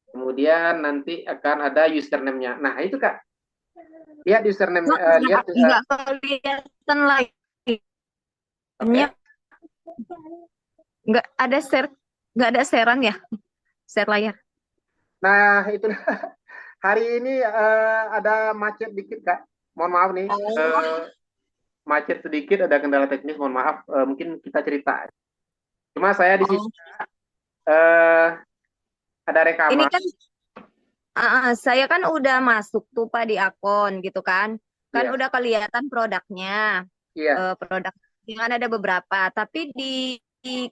[SPEAKER 1] Kemudian nanti akan ada username-nya. Nah, itu Kak. Lihat username-nya, lihat
[SPEAKER 4] nggak kelihatan lagi.
[SPEAKER 1] okay.
[SPEAKER 4] Nggak ada sharean ya, share layar.
[SPEAKER 1] Nah, itu hari ini ada macet dikit Kak. Mohon maaf nih. Macet sedikit, ada kendala teknis, mohon maaf. Mungkin kita cerita. Cuma saya di sini ada rekaman.
[SPEAKER 4] Ini kan saya kan udah masuk tuh Pak di akun gitu kan. Kan
[SPEAKER 1] Iya.
[SPEAKER 4] udah kelihatan produknya.
[SPEAKER 1] Iya.
[SPEAKER 4] Produk kan ada beberapa, tapi di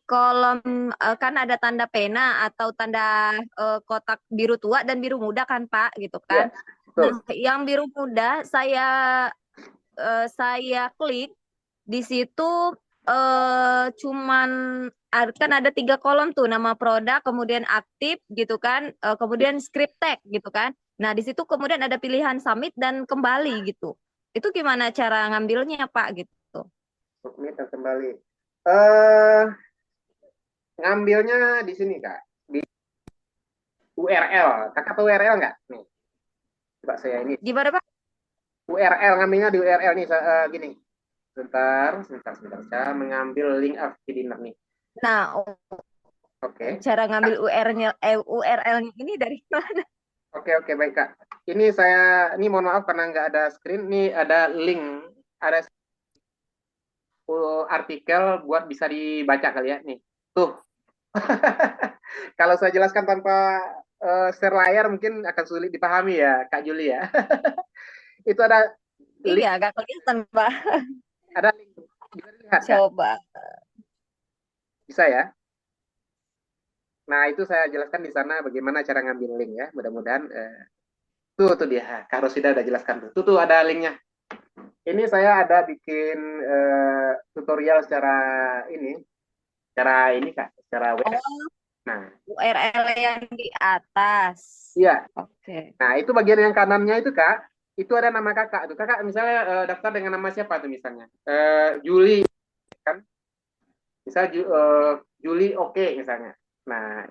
[SPEAKER 4] kolom kan ada tanda pena atau tanda kotak biru tua dan biru muda kan Pak gitu
[SPEAKER 1] Iya.
[SPEAKER 4] kan.
[SPEAKER 1] Betul.
[SPEAKER 4] Nah, yang biru muda saya klik di situ cuman kan ada 3 kolom tuh, nama produk, kemudian aktif gitu kan, kemudian script tag gitu kan. Nah di situ kemudian ada pilihan submit dan kembali gitu. Itu gimana cara ngambilnya Pak gitu?
[SPEAKER 1] Submit dan kembali. Ngambilnya di sini Kak, di URL. Kakak tahu URL nggak? Nih, coba saya ini.
[SPEAKER 4] Gimana Pak?
[SPEAKER 1] URL, ngambilnya di URL nih, gini. Sebentar. Saya mengambil link Afidiner nih.
[SPEAKER 4] Nah,
[SPEAKER 1] Oke.
[SPEAKER 4] cara ngambil URL-nya ini dari mana?
[SPEAKER 1] Oke, baik Kak. Ini mohon maaf karena nggak ada screen. Ini ada link, ada artikel buat bisa dibaca kali ya nih. Tuh. Kalau saya jelaskan tanpa share layar mungkin akan sulit dipahami ya Kak Juli ya. Itu ada link,
[SPEAKER 4] Iya, agak kelihatan, Pak.
[SPEAKER 1] ada link. Bisa dilihat Kak?
[SPEAKER 4] Coba.
[SPEAKER 1] Bisa ya? Nah, itu saya jelaskan di sana bagaimana cara ngambil link ya. Mudah-mudahan tuh dia. Kak Rosida udah jelaskan tuh. Tuh ada linknya. Ini saya ada bikin tutorial secara ini Kak, secara web.
[SPEAKER 4] Oh,
[SPEAKER 1] Nah,
[SPEAKER 4] URL yang di atas.
[SPEAKER 1] iya.
[SPEAKER 4] Oke.
[SPEAKER 1] Nah, itu bagian yang kanannya itu Kak, itu ada nama kakak tuh. Kakak misalnya daftar dengan nama siapa tuh misalnya? Juli kan? Misal Juli oke misalnya. Nah,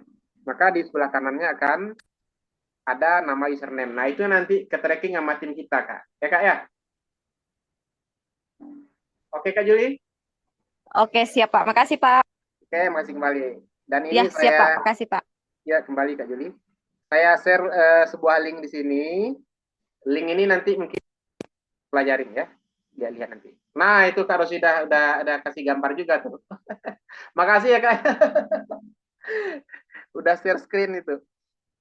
[SPEAKER 1] maka di sebelah kanannya akan ada nama username. Nah, itu nanti ke tracking sama tim kita Kak. Ya Kak ya? Oke Kak Juli?
[SPEAKER 4] Oke, siap, Pak. Makasih, Pak.
[SPEAKER 1] Oke, masih kembali. Dan
[SPEAKER 4] Ya,
[SPEAKER 1] ini
[SPEAKER 4] siap, Pak.
[SPEAKER 1] saya
[SPEAKER 4] Makasih, Pak.
[SPEAKER 1] ya kembali Kak Juli. Saya share sebuah link di sini. Link ini nanti mungkin pelajarin ya. Dia lihat nanti. Nah, itu Kak Rosida udah kasih gambar juga tuh. Makasih ya Kak. Udah share screen itu.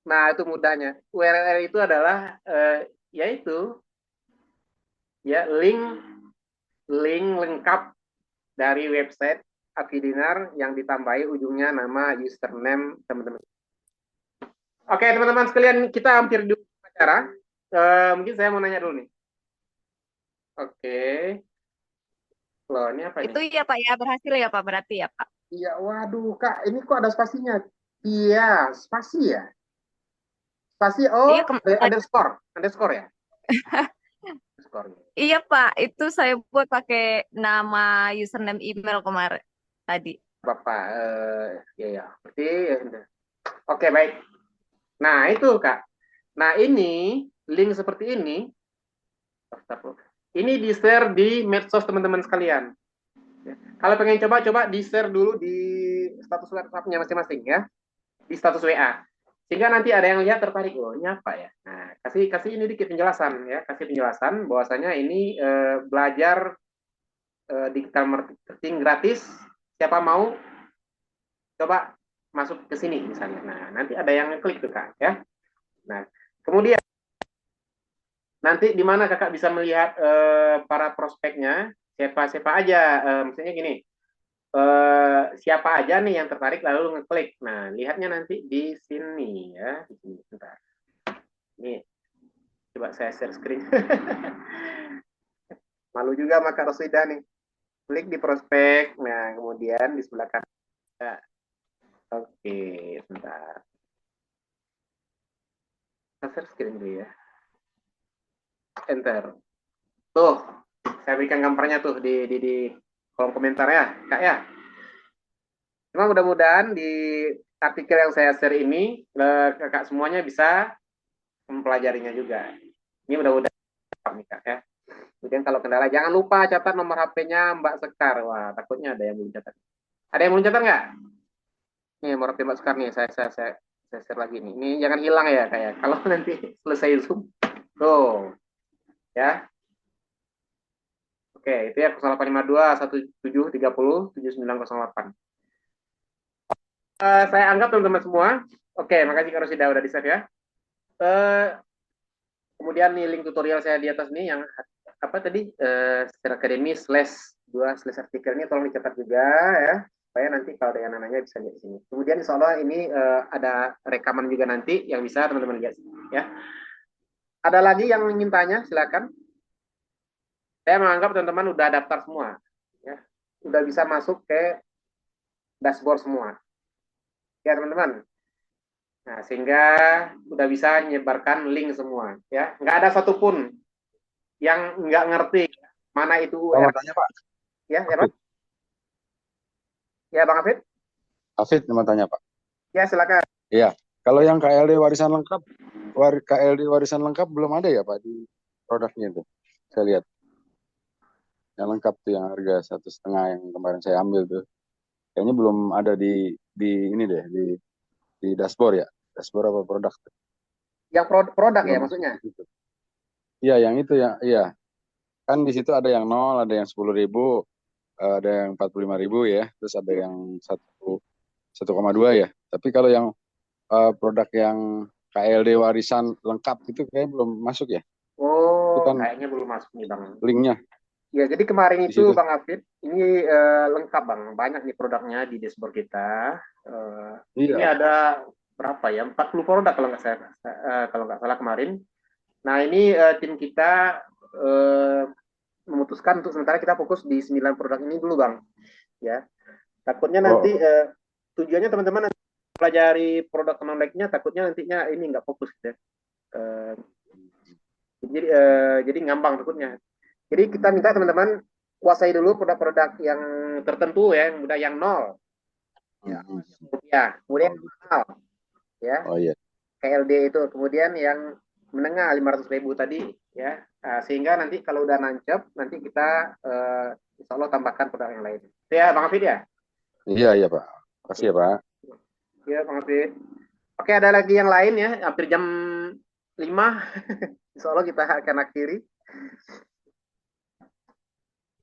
[SPEAKER 1] Nah, itu mudahnya. URL itu adalah yaitu ya link lengkap dari website Afidinar yang ditambahi ujungnya nama username teman-teman. Oke, teman-teman sekalian, kita hampir di acara. Mungkin saya mau nanya dulu nih. Oke. Loh, ini apa
[SPEAKER 4] Itu
[SPEAKER 1] ini?
[SPEAKER 4] ya, Pak, ya. Berhasil ya, Pak. Berarti ya, Pak.
[SPEAKER 1] Iya, waduh, Kak, ini kok ada spasinya? Iya, spasi ya? Spasi,
[SPEAKER 4] Iya,
[SPEAKER 1] underscore ya? Underscore.
[SPEAKER 4] iya, Pak. Itu saya buat pakai nama username email kemarin tadi.
[SPEAKER 1] Bapak, ya. Berarti, oke, baik. Nah, itu, Kak. Nah, ini, link seperti ini di-share di medsos teman-teman sekalian. Ya. Kalau pengen coba di-share dulu di status WhatsApp-nya masing-masing ya. Di status WA. Sehingga nanti ada yang lihat tertarik, loh ini apa ya? Nah, kasih ini dikit penjelasan ya, kasih penjelasan bahwasanya ini belajar digital marketing gratis. Siapa mau coba masuk ke sini misalnya. Nah, nanti ada yang klik tuh Kak ya. Nah, kemudian nanti di mana Kakak bisa melihat para prospeknya, siapa aja, maksudnya gini, siapa aja nih yang tertarik lalu ngeklik. Nah, lihatnya nanti di sini ya, di sini. Bentar. Ini coba saya share screen. Malu juga sama Kak Rosida nih. Klik di prospek. Nah, kemudian di sebelah kanan. Oke, sebentar. Saya share screen dulu ya. Enter. Tuh, saya berikan gambarnya tuh di kolom komentar ya, Kak ya. Cuma mudah-mudahan di artikel yang saya share ini, Kakak semuanya bisa mempelajarinya juga. Ini mudah-mudahan nih Kak ya. Kemudian kalau kendala, jangan lupa catat nomor HP-nya Mbak Sekar. Wah, takutnya ada yang belum catat. Ada yang belum catat nggak? Nih, nomor HP Mbak Sekar nih, saya share lagi nih. Ini jangan hilang ya, kayak kalau nanti selesai Zoom. Tuh, ya. Oke, itu ya 0852 1730 7908. Saya anggap teman-teman semua. Oke, makasih Kak Rosida udah di-share ya. Kemudian nih link tutorial saya di atas nih yang apa tadi secara akademis /2/artikel ini tolong dicatat juga ya supaya nanti kalau ada yang nanya bisa lihat di sini. Kemudian insya Allah ini ada rekaman juga nanti yang bisa teman-teman lihat ya. Ada lagi yang ingin tanya silakan. Saya menganggap teman-teman udah daftar semua ya. Udah bisa masuk ke dashboard semua. Ya teman-teman. Nah, sehingga udah bisa menyebarkan link semua ya. Nggak ada satupun yang nggak ngerti mana itu
[SPEAKER 5] Mau tanya Pak,
[SPEAKER 1] ya Pak. Ya Bang Afid.
[SPEAKER 5] Hafid mau tanya Pak.
[SPEAKER 1] Ya silakan.
[SPEAKER 5] Iya, kalau yang KLD warisan lengkap belum ada ya Pak di produknya itu. Saya lihat. yang lengkap tuh yang harga 1,5 yang kemarin saya ambil tuh. Kayaknya belum ada di ini deh di dashboard ya. Dashboard apa produk tuh.
[SPEAKER 1] Yang produk
[SPEAKER 5] Belum
[SPEAKER 1] ya
[SPEAKER 5] masuk
[SPEAKER 1] maksudnya.
[SPEAKER 5] ke situ. Iya, yang itu ya, iya. Kan di situ ada yang 0, ada yang 10.000, ada yang 45.000 ya, terus ada yang 1,2 ya. Tapi kalau yang produk yang KLD warisan lengkap itu kayak belum masuk ya. Itu
[SPEAKER 1] Oh,
[SPEAKER 5] kan
[SPEAKER 1] kayaknya belum masuk nih Bang.
[SPEAKER 5] linknya
[SPEAKER 1] Ya, jadi kemarin
[SPEAKER 5] di
[SPEAKER 1] itu
[SPEAKER 5] situ.
[SPEAKER 1] Bang Afid, ini lengkap Bang, banyak nih produknya di dashboard kita. Ini
[SPEAKER 5] Iya.
[SPEAKER 1] ada berapa ya? 40 produk kalau nggak salah kemarin. Nah, ini tim kita memutuskan untuk sementara kita fokus di 9 produk ini dulu Bang. Ya, takutnya nanti
[SPEAKER 5] Oh,
[SPEAKER 1] tujuannya teman-teman pelajari produk non-like-nya, takutnya nantinya ini nggak fokus gitu ya. Eh, jadi ngambang takutnya. Jadi kita minta teman-teman kuasai dulu produk-produk yang tertentu ya, yang udah yang nol, ya, rupiah, kemudian yang mahal, ya,
[SPEAKER 5] oh iya.
[SPEAKER 1] KLD itu, kemudian yang menengah 500.000 tadi, ya, sehingga nanti kalau udah nancep, nanti kita insya Allah tambahkan produk yang lain. Itu ya, Bang Hafid ya?
[SPEAKER 5] Iya, iya, Pak. Kasih ya, Pak.
[SPEAKER 1] Ya, Bang Hafid. Oke, ada lagi yang lain ya, hampir jam 5, insya Allah kita akan akhiri.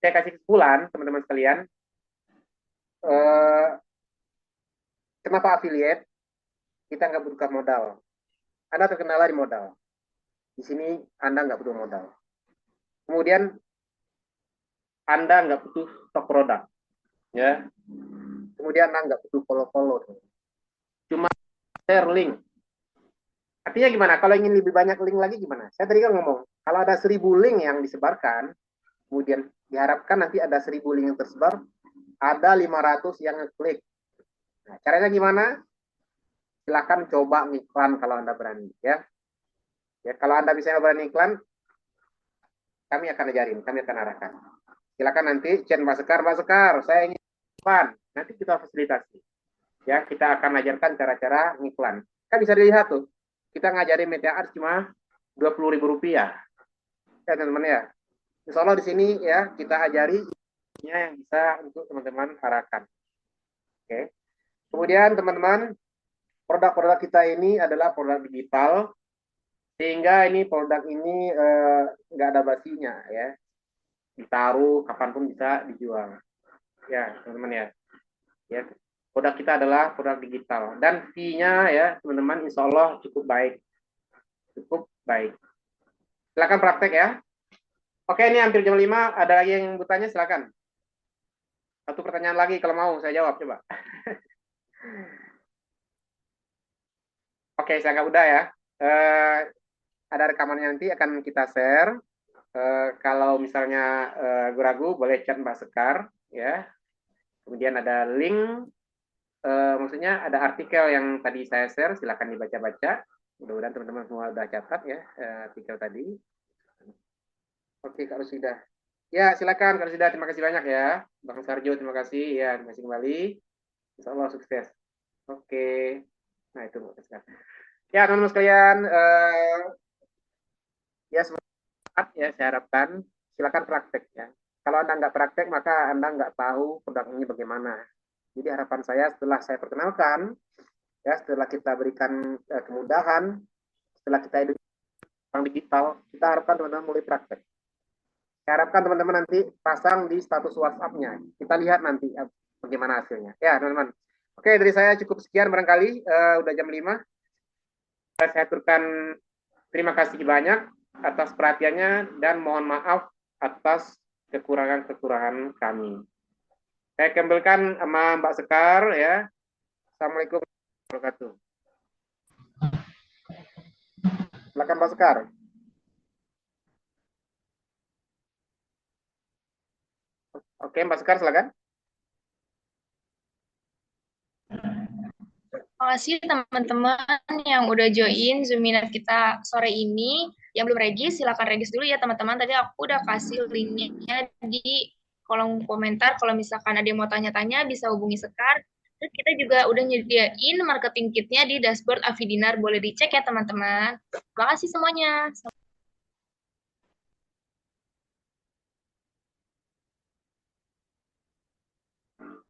[SPEAKER 1] Saya kasih kesimpulan, teman-teman sekalian. Kenapa affiliate? Kita nggak butuhkan modal. Anda terkendala di modal. Di sini Anda nggak butuh modal. Kemudian Anda nggak butuh stok produk, ya. Kemudian Anda nggak butuh follow-follow. Cuma share link. Artinya gimana? Kalau ingin lebih banyak link lagi gimana? Saya tadi kan ngomong, kalau ada 1.000 link yang disebarkan, kemudian diharapkan nanti ada 1.000 link yang tersebar, ada 500 yang ngeklik. Nah, caranya gimana? Silakan coba iklan kalau Anda berani, ya. Ya, kalau Anda bisa berani iklan, kami akan ajarin, kami akan arahkan. Silakan nanti chat Mbak Sekar, saya ingin iklan. Nanti kita fasilitasi. Ya, kita akan ajarkan cara-cara ngiklan. Kan bisa dilihat tuh, kita ngajarin media ads cuma Rp20.000. Ya, teman-teman ya. Insya Allah di sini ya kita ajari yang bisa untuk teman-teman arahkan. Oke. Kemudian teman-teman, produk-produk kita ini adalah produk digital, sehingga ini produk ini nggak ada basinya ya, ditaruh kapanpun bisa dijual ya teman-teman ya. Ya, produk kita adalah produk digital dan fee-nya ya teman-teman insya Allah cukup baik, silakan praktek ya. Oke, ini hampir jam 5, ada lagi yang bertanya silakan, satu pertanyaan lagi kalau mau saya jawab coba. Oke, saya nggak udah ya. Ada rekamannya nanti akan kita share. Kalau misalnya ragu boleh chat Mbak Sekar ya. Kemudian ada link, maksudnya ada artikel yang tadi saya share, silakan dibaca-baca. Mudah-mudahan teman-teman semua udah catat ya artikel tadi. Oke, kalau sudah. Ya, silakan kalau sudah. Terima kasih banyak ya. Bang Sarjo, terima kasih. Ya, terima kasih kembali. Insya Allah sukses. Oke. Nah, itu Mbak Sekar. Ya, teman-teman sekalian, ya semangat ya saya harapkan. Silakan praktek ya. Kalau Anda nggak praktek, maka Anda nggak tahu produk ini bagaimana. Jadi harapan saya setelah saya perkenalkan, ya setelah kita berikan kemudahan, setelah kita edukasi tentang digital, kita harapkan teman-teman mulai praktek. Saya harapkan teman-teman nanti pasang di status WhatsApp-nya. Kita lihat nanti bagaimana hasilnya. Ya teman-teman. Oke, dari saya cukup sekian barangkali. Udah jam 5. Saya aturkan terima kasih banyak atas perhatiannya dan mohon maaf atas kekurangan-kekurangan kami. Saya kembalikan sama Mbak Sekar ya. Assalamualaikum warahmatullahi wabarakatuh. Silakan Mbak Sekar. Oke, Mbak Sekar silakan.
[SPEAKER 3] Terima kasih teman-teman yang udah join Zoominat kita sore ini. Yang belum regis, silakan regis dulu ya teman-teman. Tadi aku udah kasih linknya di kolom komentar. Kalau misalkan ada yang mau tanya-tanya, bisa hubungi Sekar. Terus kita juga udah nyediain marketing kitnya di dashboard Afidinar. Boleh dicek ya teman-teman. Terima kasih semuanya.